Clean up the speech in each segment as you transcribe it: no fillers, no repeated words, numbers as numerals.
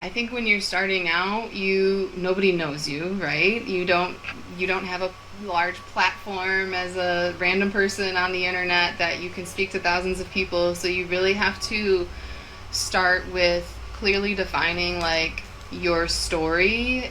I think when you're starting out, nobody knows you, right? You don't have a large platform as a random person on the internet that you can speak to thousands of people. So you really have to start with clearly defining like your story,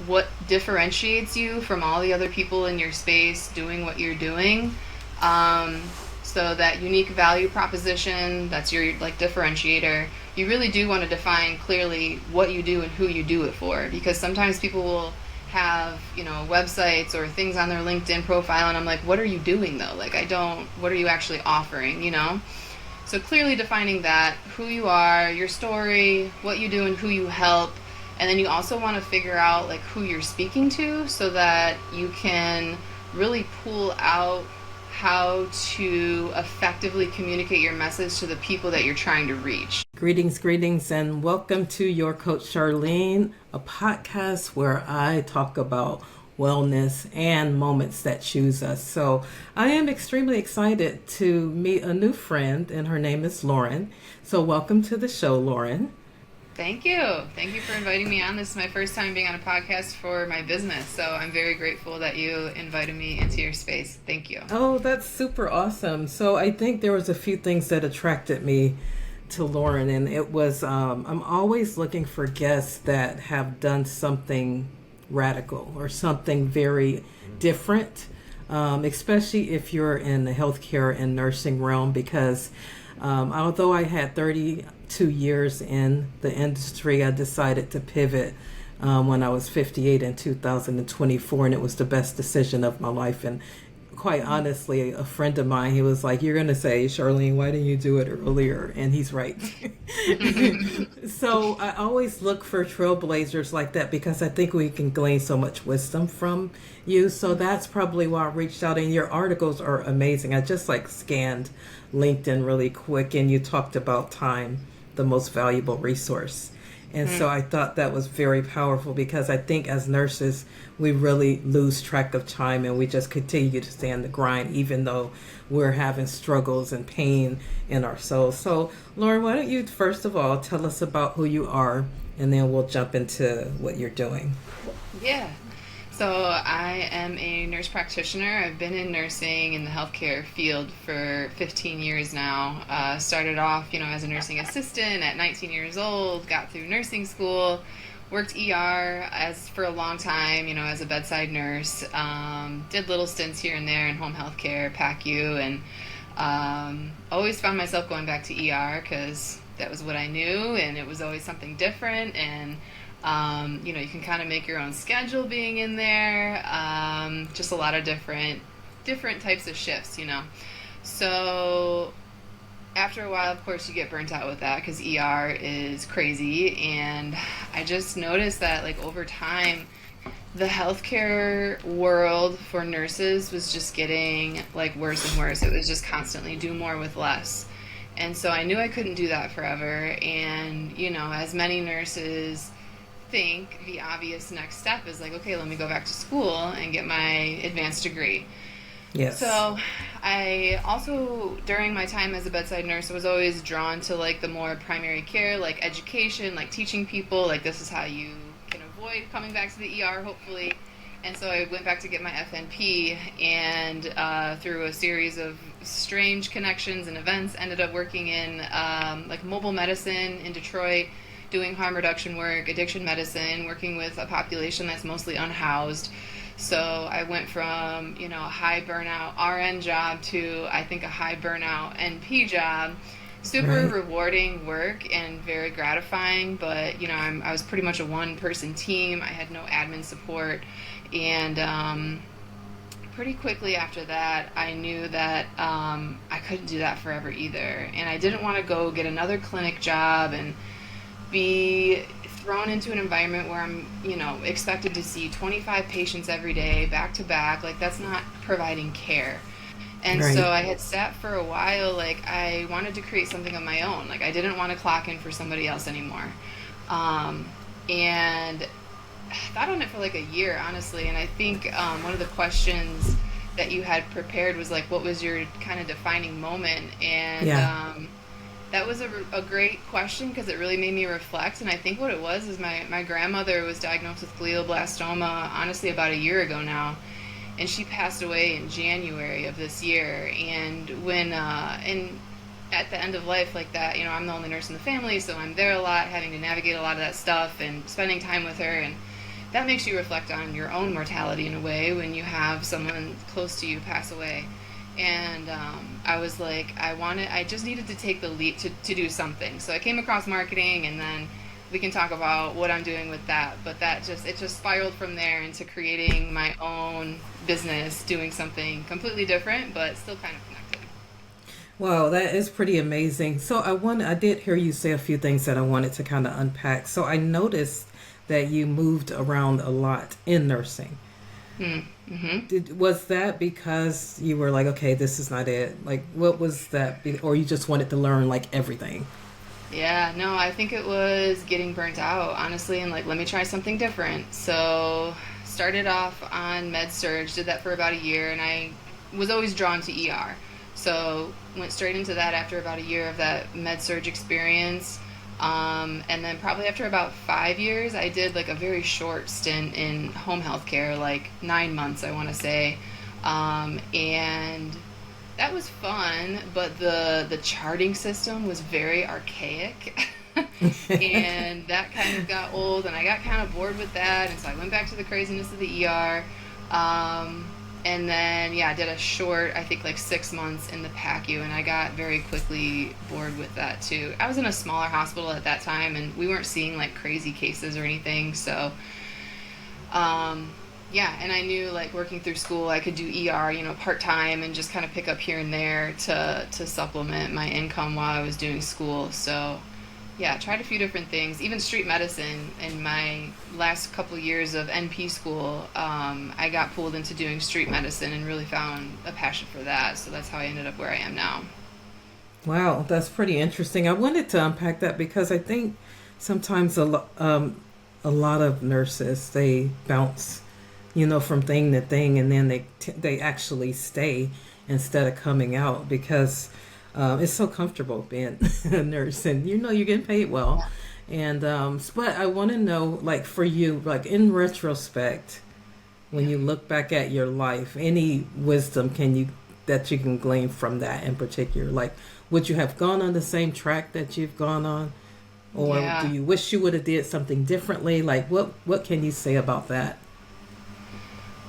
what differentiates you from all the other people in your space doing what you're doing. Um, so that unique value proposition, that's your like differentiator. You really do want to define clearly what you do and who you do it for, because sometimes people will have websites or things on their LinkedIn profile, and I'm like, what are you doing though? Like, I don't. What are you actually offering? So clearly defining that, who you are, your story, what you do and who you help. And then you also want to figure out like who you're speaking to so that you can really pull out how to effectively communicate your message to the people that you're trying to reach. Greetings, and welcome to your Coach Charlene, a podcast where I talk about wellness and moments that choose us. So I am extremely excited to meet a new friend, and her name is Lauren. So welcome to the show, Lauren. Thank you. Thank you for inviting me on. This is my first time being on a podcast for my business. So I'm very grateful that you invited me into your space. Thank you. Oh, that's super awesome. So I think there was a few things that attracted me to Lauren, and it was I'm always looking for guests that have done something radical or something very different, especially if you're in the healthcare and nursing realm, because although I had 32 years in the industry, I decided to pivot when I was 58 in 2024, and it was the best decision of my life. And quite honestly, a friend of mine, he was like, "You're going to say, Charlene, why didn't you do it earlier?" And he's right. So I always look for trailblazers like that because I think we can glean so much wisdom from you. So that's probably why I reached out. And your articles are amazing. I just like scanned LinkedIn really quick, and you talked about time, the most valuable resource. And so I thought that was very powerful because I think as nurses, we really lose track of time and we just continue to stay on the grind, even though we're having struggles and pain in our souls. So, Lauren, why don't you first of all tell us about who you are, and then we'll jump into what you're doing. Yeah. So I am a nurse practitioner. I've been in nursing in the healthcare field for 15 years now. Started off, as a nursing assistant at 19 years old, got through nursing school, worked ER for a long time, as a bedside nurse. Did little stints here and there in home healthcare, PACU, and always found myself going back to ER because that was what I knew, and it was always something different. And you can kind of make your own schedule being in there. Just a lot of different types of shifts. So after a while, of course, you get burnt out with that because ER is crazy. And I just noticed that, like, over time, the healthcare world for nurses was just getting, like, worse and worse. It was just constantly do more with less. And so I knew I couldn't do that forever. And, as many nurses think, the obvious next step is like, okay, let me go back to school and get my advanced degree. Yes. So I also, during my time as a bedside nurse, was always drawn to like the more primary care, like education, like teaching people, like this is how you can avoid coming back to the ER, hopefully. And so I went back to get my FNP, and through a series of strange connections and events, ended up working in like mobile medicine in Detroit, doing harm reduction work, addiction medicine, working with a population that's mostly unhoused. So I went from, a high burnout RN job to, I think, a high burnout NP job. Super rewarding work and very gratifying, but, I was pretty much a one-person team. I had no admin support. And pretty quickly after that, I knew that I couldn't do that forever either. And I didn't want to go get another clinic job and be thrown into an environment where I'm, expected to see 25 patients every day, back to back. Like, that's not providing care. And so I had sat for a while, like, I wanted to create something of my own. Like, I didn't want to clock in for somebody else anymore. And I thought on it for like a year, honestly. And I think one of the questions that you had prepared was like, what was your kind of defining moment? And That was a great question because it really made me reflect. And I think what it was is my grandmother was diagnosed with glioblastoma, honestly, about a year ago now. And she passed away in January of this year. And and at the end of life like that, I'm the only nurse in the family, so I'm there a lot, having to navigate a lot of that stuff and spending time with her. And that makes you reflect on your own mortality in a way when you have someone close to you pass away. And I was like, I just needed to take the leap to do something. So I came across marketing, and then we can talk about what I'm doing with that. But it just spiraled from there into creating my own business, doing something completely different, but still kind of connected. Wow, that is pretty amazing. So I did hear you say a few things that I wanted to kind of unpack. So I noticed that you moved around a lot in nursing. Mm-hmm. Was that because you were like, okay, this is not it? Like, what was that? Or you just wanted to learn like everything? Yeah, no, I think it was getting burnt out, honestly, and like, let me try something different. So, started off on med surge, did that for about a year, and I was always drawn to ER. So, went straight into that after about a year of that med surge experience. And then probably after about 5 years, I did like a very short stint in home health care, like 9 months, I want to say. And that was fun, but the charting system was very archaic. And that kind of got old, and I got kind of bored with that, and so I went back to the craziness of the ER. And then, yeah, I did a short, I think like 6 months in the PACU, and I got very quickly bored with that too. I was in a smaller hospital at that time, and we weren't seeing like crazy cases or anything, so yeah, and I knew like working through school I could do ER, part-time, and just kind of pick up here and there to supplement my income while I was doing school. So yeah, tried a few different things, even street medicine. In my last couple of years of NP school, I got pulled into doing street medicine and really found a passion for that. So that's how I ended up where I am now. Wow, that's pretty interesting. I wanted to unpack that because I think sometimes a lot of nurses they bounce, from thing to thing, and then they actually stay instead of coming out because it's so comfortable being a nurse, and you're getting paid well. And but I want to know, like for you, like in retrospect, when you look back at your life, any wisdom that you can glean from that in particular? Like, would you have gone on the same track that you've gone on, or Yeah. do you wish you would have did something differently? Like, what can you say about that?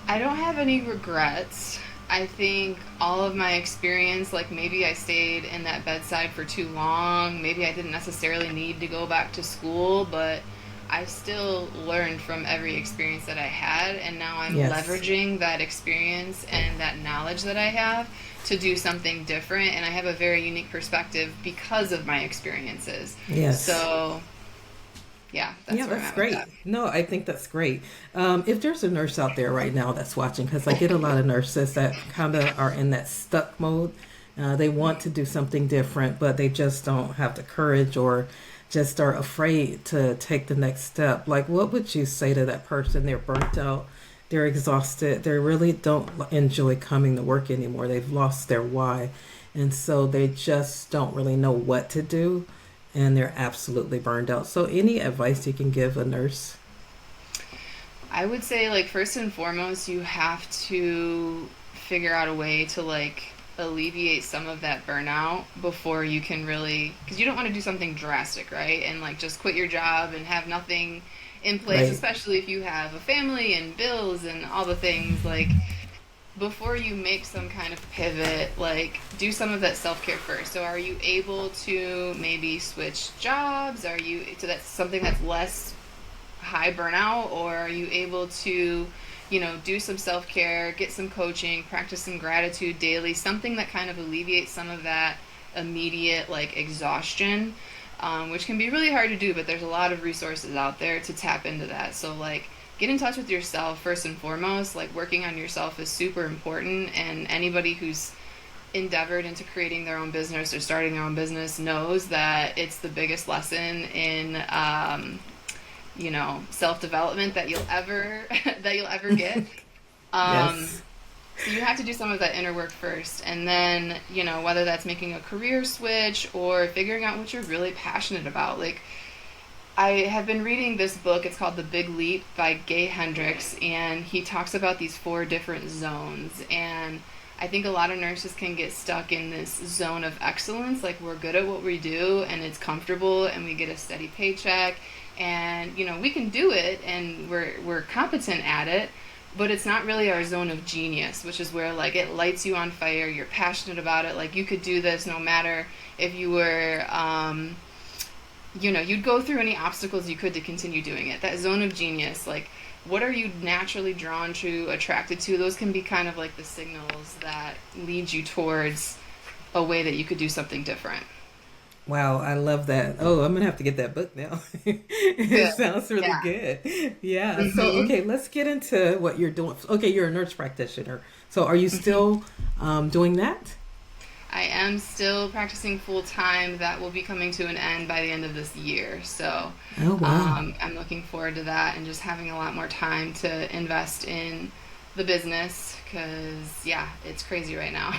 I don't have any regrets. I think all of my experience, like maybe I stayed in that bedside for too long. Maybe I didn't necessarily need to go back to school, but I still learned from every experience that I had. And now I'm Yes. leveraging that experience and that knowledge that I have to do something different. And I have a very unique perspective because of my experiences. Yes. So, yeah, that's Yeah, where I'm that's at with great. that. No, I think that's great. If there's a nurse out there right now that's watching, because I get a lot of nurses that kind of are in that stuck mode. They want to do something different, but they just don't have the courage or just are afraid to take the next step. Like, what would you say to that person? They're burnt out, they're exhausted, they really don't enjoy coming to work anymore. They've lost their why, and so they just don't really know what to do, and they're absolutely burned out. So, any advice you can give a nurse? I would say, like, first and foremost, you have to figure out a way to, like, alleviate some of that burnout before you can really, because you don't want to do something drastic, right? And, like, just quit your job and have nothing in place, Right. especially if you have a family and bills and all the things. Like, before you make some kind of pivot, like, do some of that self-care first. So are you able to maybe switch jobs? Are you, so that's something that's less high burnout, or are you able to, do some self-care, get some coaching, practice some gratitude daily, something that kind of alleviates some of that immediate like exhaustion, which can be really hard to do, but there's a lot of resources out there to tap into that. So like, get in touch with yourself first and foremost. Like, working on yourself is super important, and anybody who's endeavored into creating their own business or starting their own business knows that it's the biggest lesson in self-development that you'll ever that you'll ever get. um Yes. So you have to do some of that inner work first. And then, whether that's making a career switch or figuring out what you're really passionate about. Like, I have been reading this book. It's called The Big Leap by Gay Hendricks, and he talks about these 4 different zones. And I think a lot of nurses can get stuck in this zone of excellence. Like, we're good at what we do, and it's comfortable, and we get a steady paycheck, and we can do it, and we're competent at it. But it's not really our zone of genius, which is where like it lights you on fire. You're passionate about it. Like, you could do this no matter if you were you'd go through any obstacles you could to continue doing it. That zone of genius, like, what are you naturally drawn to, attracted to? Those can be kind of like the signals that lead you towards a way that you could do something different. Wow, I love that. Oh, I'm gonna have to get that book now. Good. It sounds really Yeah. good. Yeah. So, hmm okay, let's get into what you're doing. Okay, you're a nurse practitioner. So, are you still doing that? I am still practicing full time. That will be coming to an end by the end of this year. So Oh, wow. I'm looking forward to that and just having a lot more time to invest in the business because, yeah, it's crazy right now.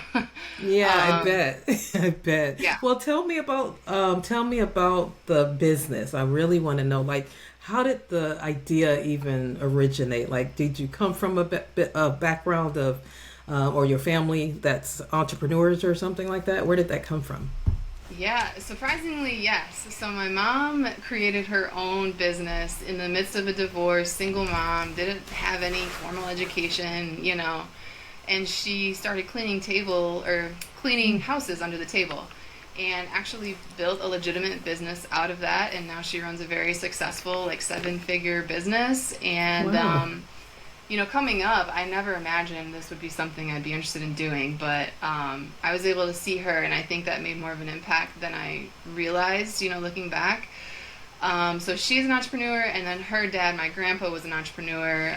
Yeah, I um, bet. I bet. yeah. Well, tell me about the business. I really want to know, like, how did the idea even originate? Like, did you come from a background of, or your family that's entrepreneurs or something like that? Where did that come from? Yeah, surprisingly, yes. So my mom created her own business in the midst of a divorce, single mom, didn't have any formal education, and she started cleaning houses under the table and actually built a legitimate business out of that. And now she runs a very successful, like 7-figure business. And Wow. coming up, I never imagined this would be something I'd be interested in doing, but I was able to see her, and I think that made more of an impact than I realized, looking back. So she's an entrepreneur, and then her dad, my grandpa, was an entrepreneur.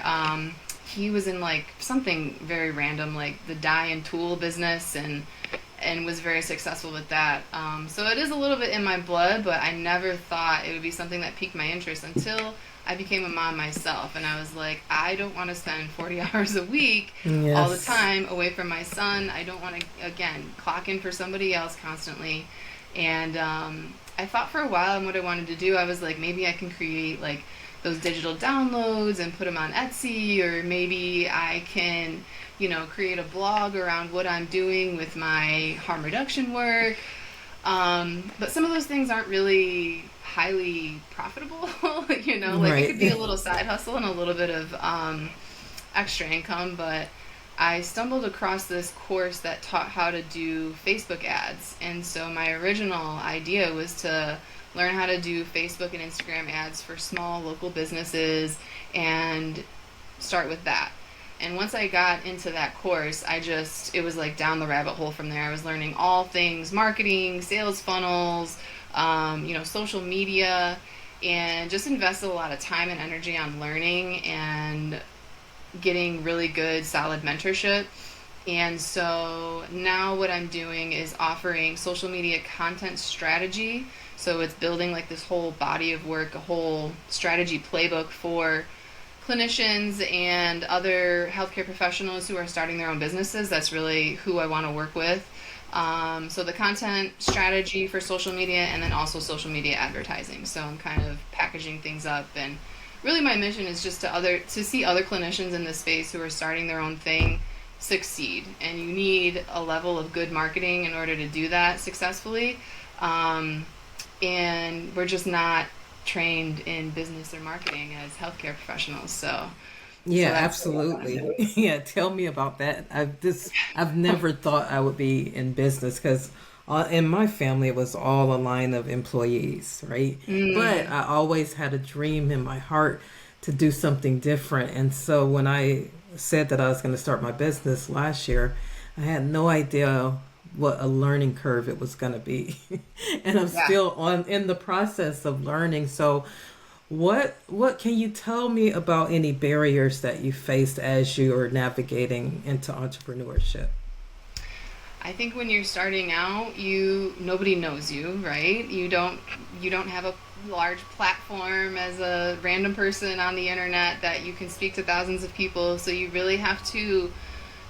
He was in like something very random, like the dye and tool business, and was very successful with that. So it is a little bit in my blood, but I never thought it would be something that piqued my interest until I became a mom myself, and I was like, I don't want to spend 40 hours a week all the Yes. time away from my son. I don't want to, again, clock in for somebody else constantly. And I thought for a while, and what I wanted to do, I was like, maybe I can create like those digital downloads and put them on Etsy, or maybe I can, create a blog around what I'm doing with my harm reduction work. But some of those things aren't really highly profitable, like it could be a Right. little side hustle and a little bit of extra income. But I stumbled across this course that taught how to do Facebook ads. And so my original idea was to learn how to do Facebook and Instagram ads for small local businesses and start with that. And once I got into that course, it was like down the rabbit hole from there. I was learning all things marketing, sales funnels, social media, and just invested a lot of time and energy on learning and getting really good, solid mentorship. And so now what I'm doing is offering social media content strategy. So it's building like this whole body of work, a whole strategy playbook for clinicians and other healthcare professionals who are starting their own businesses. That's really who I want to work with. So the content strategy for social media, and then also social media advertising. So I'm kind of packaging things up, and really my mission is just to see other clinicians in this space who are starting their own thing succeed. And you need a level of good marketing in order to do that successfully. Um, and we're just not trained in business or marketing as healthcare professionals. So Yeah, that's what I want to absolutely. do. Yeah, tell me about that. I've never thought I would be in business because in my family it was all a line of employees, right? But Mm, I always had a dream in my heart to do something different. And so when I said that I was going to start my business last year, I had no idea what a learning curve it was going to be. And I'm yeah. still on in the process of learning. So what can you tell me about any barriers that you faced as you are navigating into entrepreneurship? I think when you're starting out, nobody knows you, right? You don't have a large platform as a random person on the internet that you can speak to thousands of people. So you really have to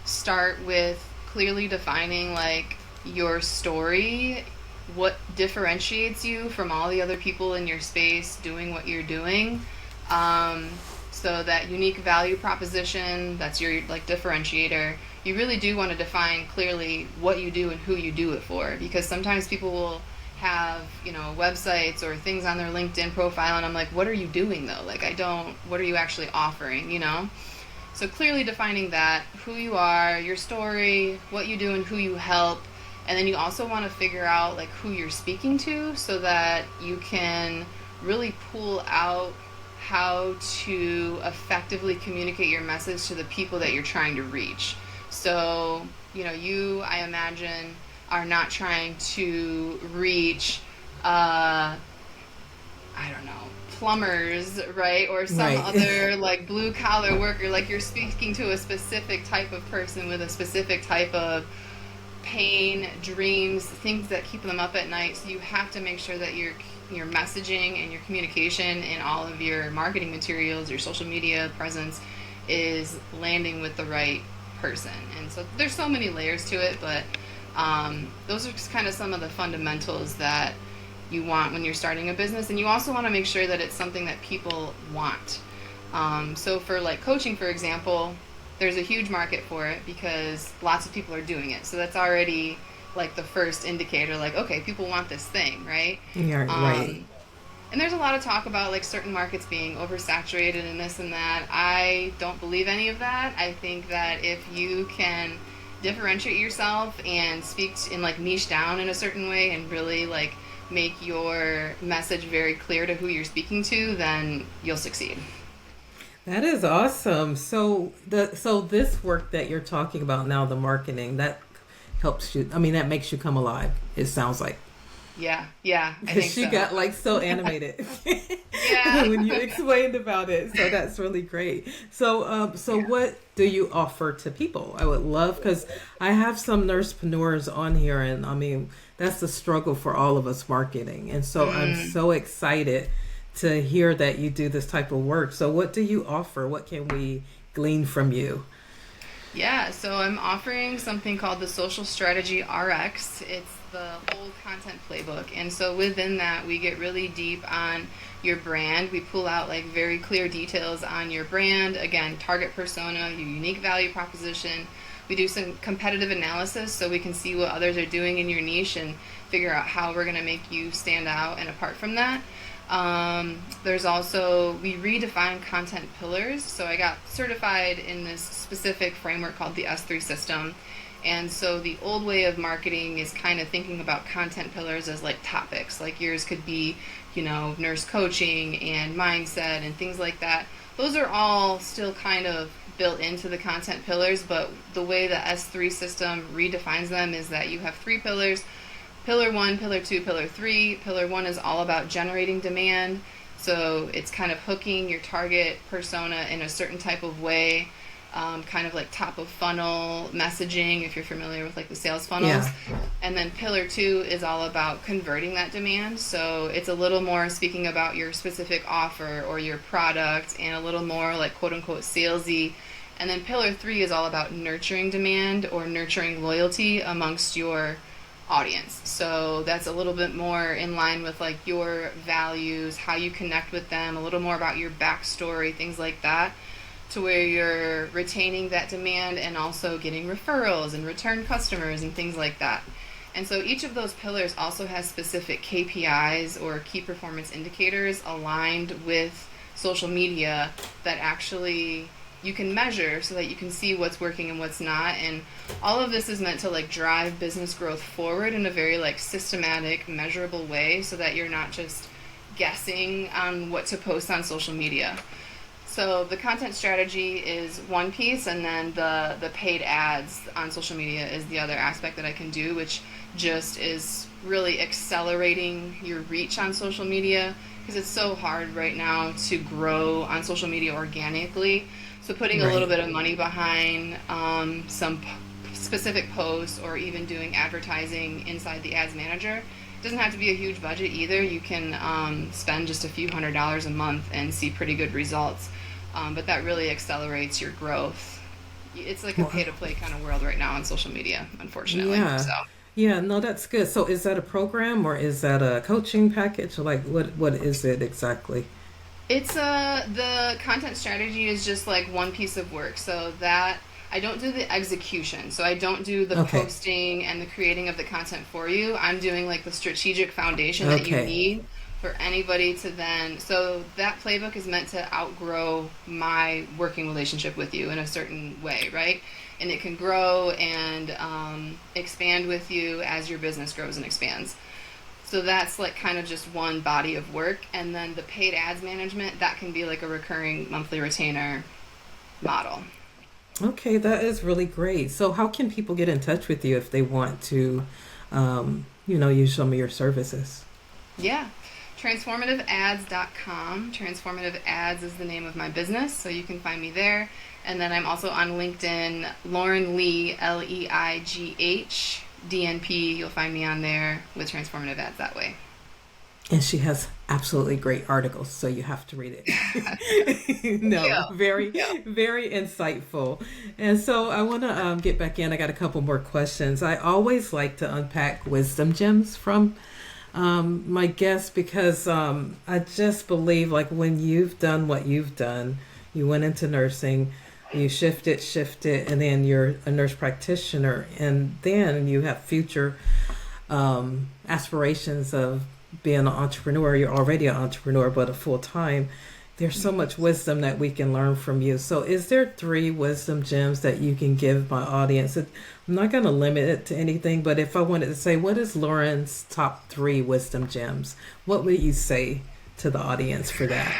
start with clearly defining like your story, what differentiates you from all the other people in your space doing what you're doing. Um, so that unique value proposition, that's your like differentiator. You really do want to define clearly what you do and who you do it for, because sometimes people will have, you know, websites or things on their LinkedIn profile, and I'm like, what are you doing though? Like, I don't, what are you actually offering, you know? So clearly defining that, who you are, your story, what you do and who you help. And then you also want to figure out like who you're speaking to so that you can really pull out how to effectively communicate your message to the people that you're trying to reach. So, you know, you, I imagine, are not trying to reach, I don't know, plumbers, right? Or some Right. other like blue collar worker. Like, you're speaking to a specific type of person with a specific type of pain, dreams, things that keep them up at night. So you have to make sure that your messaging and your communication and all of your marketing materials, your social media presence is landing with the right person. And so there's so many layers to it, but those are just kind of some of the fundamentals that you want when you're starting a business. And you also want to make sure that it's something that people want. So for like coaching, for example, there's a huge market for it because lots of people are doing it. So that's already like the first indicator, like, okay, people want this thing, right? Yeah, right. And there's a lot of talk about like certain markets being oversaturated and this and that. I don't believe any of that. I think that if you can differentiate yourself and speak and like niche down in a certain way and really like make your message very clear to who you're speaking to, then you'll succeed. That is awesome. So this work that you're talking about now, the marketing, that helps you. I mean, that makes you come alive. It sounds like. Yeah, I Because think she so. got like so animated Yeah. when you explained about it. So that's really great. So Yeah. what do you offer to people? I would love, because I have some nursepreneurs on here, and I mean that's the struggle for all of us marketing. And so I'm Mm. so excited to hear that you do this type of work. So what do you offer? What can we glean from you? Yeah, so I'm offering something called the Social Strategy RX. It's the whole content playbook. And so within that, we get really deep on your brand. We pull out like very clear details on your brand, again, target persona, your unique value proposition. We do some competitive analysis so we can see what others are doing in your niche and figure out how we're going to make you stand out and apart from that. There's also, we redefine content pillars. So I got certified in this specific framework called the S3 system. And so the old way of marketing is kind of thinking about content pillars as like topics. Like yours could be, you know, nurse coaching and mindset and things like that. Those are all still kind of built into the content pillars, but the way the S3 system redefines them is that you have three pillars. Pillar 1, Pillar 2, Pillar 3. Pillar 1 is all about generating demand. So it's kind of hooking your target persona in a certain type of way, kind of like top of funnel messaging, if you're familiar with like the sales funnels. Yeah. And then Pillar 2 is all about converting that demand. So it's a little more speaking about your specific offer or your product and a little more like quote unquote salesy. And then Pillar 3 is all about nurturing demand or nurturing loyalty amongst your audience. So that's a little bit more in line with like your values, how you connect with them, a little more about your backstory, things like that, to where you're retaining that demand and also getting referrals and return customers and things like that. And so each of those pillars also has specific KPIs or key performance indicators aligned with social media that actually you can measure so that you can see what's working and what's not. And all of this is meant to like drive business growth forward in a very like systematic, measurable way so that you're not just guessing on what to post on social media. So the content strategy is one piece, and then the paid ads on social media is the other aspect that I can do, which just is really accelerating your reach on social media because it's so hard right now to grow on social media organically. So putting a little Right. bit of money behind some specific posts or even doing advertising inside the ads manager. It doesn't have to be a huge budget either. You can spend just a few $100s a month and see pretty good results. But that really accelerates your growth. it's like a pay to play kind of world right now on social media, unfortunately. Yeah. So Yeah, no, that's good. So is that a program or is that a coaching package? Like what is it exactly? it's the content strategy is just like one piece of work. So that I don't do the execution. So I don't do the Okay. posting and the creating of the content for you. I'm doing like the strategic foundation that you Okay. need for anybody to then. So that playbook is meant to outgrow my working relationship with you in a certain way, right? And it can grow and expand with you as your business grows and expands. So that's like kind of just one body of work. And then the paid ads management, that can be like a recurring monthly retainer model. Okay, that is really great. So how can people get in touch with you if they want to, use some of your services? Yeah. Transformativeads.com. Transformative Ads is the name of my business, so you can find me there. And then I'm also on LinkedIn, Lauren Leigh, Leigh, DNP. You'll find me on there with Transformative Ads that way. And she has absolutely great articles, so you have to read it. No, Yeah. very, Yeah. very insightful. And so I want to get back in. I got a couple more questions. I always like to unpack wisdom gems from my guests because I just believe like when you've done what you've done, you went into nursing, you shifted, and then you're a nurse practitioner, and then you have future aspirations of being an entrepreneur. You're already an entrepreneur, but a full time. There's so much wisdom that we can learn from you. So, is there three wisdom gems that you can give my audience? I'm not going to limit it to anything, but if I wanted to say, what is Lauren's top three wisdom gems? What would you say to the audience for that?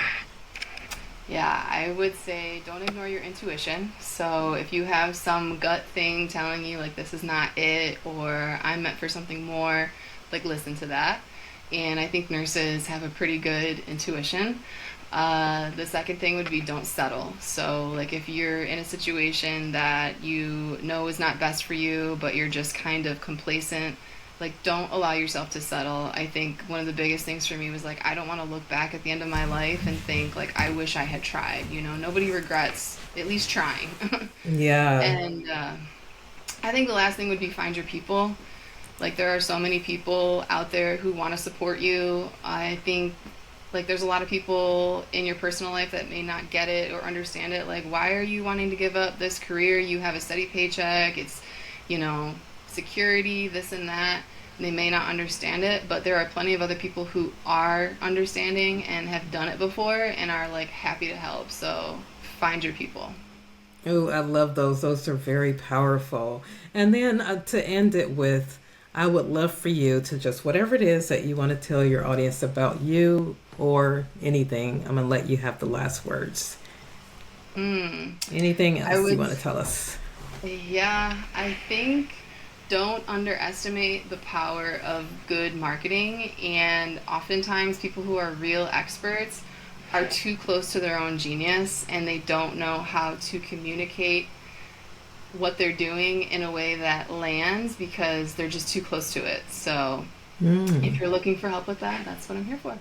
Yeah, I would say don't ignore your intuition. So if you have some gut thing telling you like this is not it or I'm meant for something more, like listen to that. And I think nurses have a pretty good intuition. The second thing would be don't settle. So like if you're in a situation that you know is not best for you, but you're just kind of complacent, like don't allow yourself to settle. I think one of the biggest things for me was like I don't want to look back at the end of my life and think like I wish I had tried. Nobody regrets at least trying. Yeah. And I think the last thing would be find your people. Like there are so many people out there who want to support you. I think like there's a lot of people in your personal life that may not get it or understand it. Like why are you wanting to give up this career? You have a steady paycheck. It's, you know, security, this and that. And they may not understand it, but there are plenty of other people who are understanding and have done it before and are like happy to help. So find your people. Oh, I love those. Those are very powerful. And then to end it with, I would love for you to just, whatever it is that you want to tell your audience about you or anything, I'm going to let you have the last words. Anything I else you would, want to tell us? yeah, I think don't underestimate the power of good marketing. And oftentimes, people who are real experts are too close to their own genius and they don't know how to communicate what they're doing in a way that lands because they're just too close to it. So, if you're looking for help with that, that's what I'm here for.